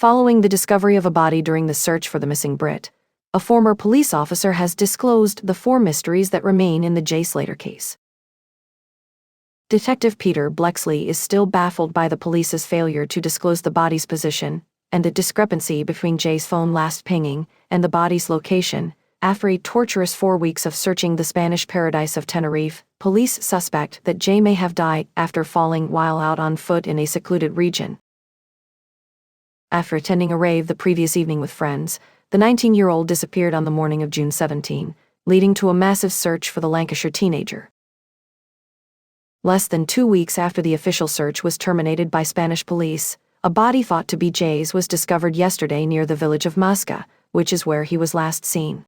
Following the discovery of a body during the search for the missing Brit, a former police officer has disclosed the 4 mysteries that remain in the Jay Slater case. Detective Peter Blexley is still baffled by the police's failure to disclose the body's position and the discrepancy between Jay's phone last pinging and the body's location. After a torturous 4 weeks of searching the Spanish paradise of Tenerife, police suspect that Jay may have died after falling while out on foot in a secluded region. After attending a rave the previous evening with friends, the 19-year-old disappeared on the morning of June 17, leading to a massive search for the Lancashire teenager. Less than 2 weeks after the official search was terminated by Spanish police, a body thought to be Jay's was discovered yesterday near the village of Masca, which is where he was last seen.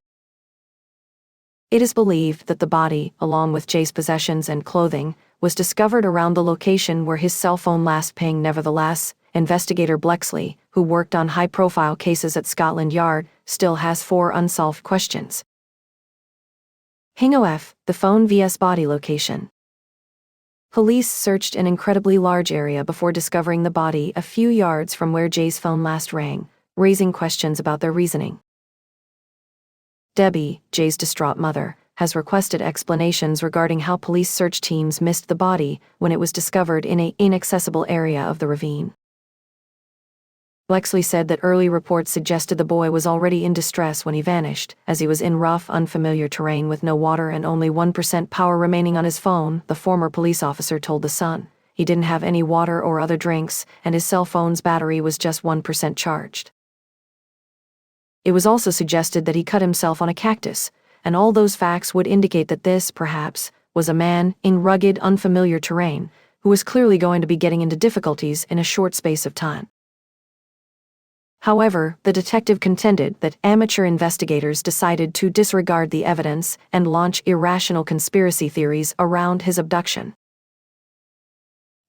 It is believed that the body, along with Jay's possessions and clothing, was discovered around the location where his cell phone last pinged. Nevertheless, investigator Blexley, who worked on high-profile cases at Scotland Yard, still has 4 unsolved questions. Hingof, the phone vs body location. Police searched an incredibly large area before discovering the body a few yards from where Jay's phone last rang, raising questions about their reasoning. Debbie, Jay's distraught mother, has requested explanations regarding how police search teams missed the body when it was discovered in an inaccessible area of the ravine. Blexley said that early reports suggested the boy was already in distress when he vanished, as he was in rough, unfamiliar terrain with no water and only 1% power remaining on his phone. The former police officer told The Sun he didn't have any water or other drinks, and his cell phone's battery was just 1% charged. It was also suggested that he cut himself on a cactus, and all those facts would indicate that this, perhaps, was a man in rugged, unfamiliar terrain who was clearly going to be getting into difficulties in a short space of time. However, the detective contended that amateur investigators decided to disregard the evidence and launch irrational conspiracy theories around his abduction.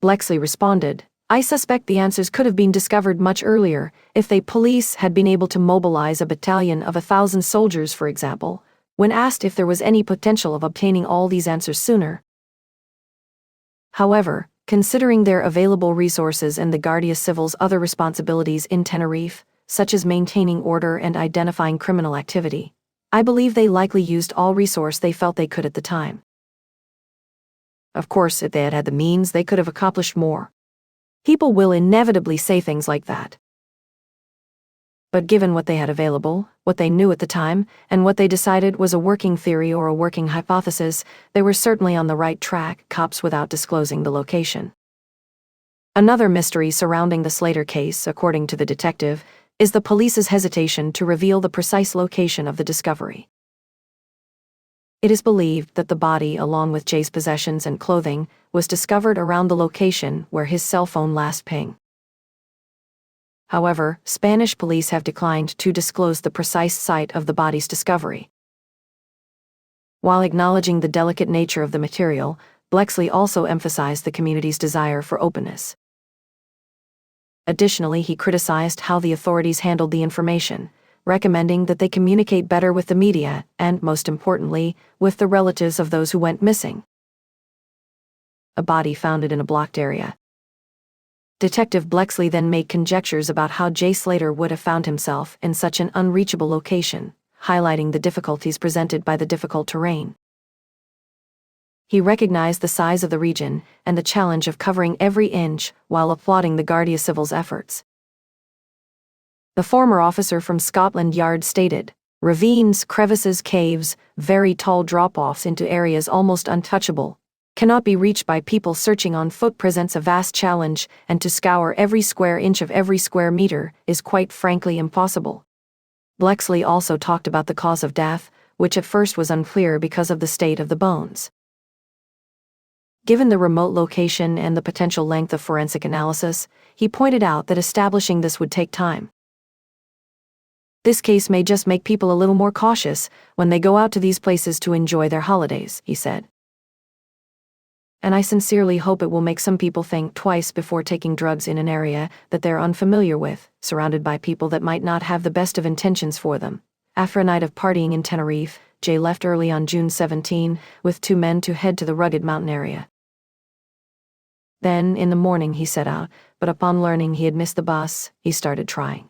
Blexley responded, "I suspect the answers could have been discovered much earlier if the police had been able to mobilize a battalion of 1,000 soldiers, for example, when asked if there was any potential of obtaining all these answers sooner. However, considering their available resources and the Guardia Civil's other responsibilities in Tenerife, such as maintaining order and identifying criminal activity, I believe they likely used all resource they felt they could at the time. Of course, if they had had the means, they could have accomplished more. People will inevitably say things like that. But given what they had available, what they knew at the time, and what they decided was a working theory or a working hypothesis, they were certainly on the right track, cops without disclosing the location." Another mystery surrounding the Slater case, according to the detective, is the police's hesitation to reveal the precise location of the discovery. It is believed that the body, along with Jay's possessions and clothing, was discovered around the location where his cell phone last pinged. However, Spanish police have declined to disclose the precise site of the body's discovery. While acknowledging the delicate nature of the material, Blexley also emphasized the community's desire for openness. Additionally, he criticized how the authorities handled the information, recommending that they communicate better with the media and, most importantly, with the relatives of those who went missing. A body found in a blocked area. Detective Blexley then made conjectures about how Jay Slater would have found himself in such an unreachable location, highlighting the difficulties presented by the difficult terrain. He recognized the size of the region and the challenge of covering every inch while applauding the Guardia Civil's efforts. The former officer from Scotland Yard stated, "Ravines, crevices, caves, very tall drop-offs into areas almost untouchable, cannot be reached by people searching on foot presents a vast challenge, and to scour every square inch of every square meter is quite frankly impossible." Blexley also talked about the cause of death, which at first was unclear because of the state of the bones. Given the remote location and the potential length of forensic analysis, he pointed out that establishing this would take time. "This case may just make people a little more cautious when they go out to these places to enjoy their holidays," he said. "And I sincerely hope it will make some people think twice before taking drugs in an area that they're unfamiliar with, surrounded by people that might not have the best of intentions for them." After a night of partying in Tenerife, Jay left early on June 17 with 2 men to head to the rugged mountain area. Then, in the morning, he set out, but upon learning he had missed the bus, he started trying.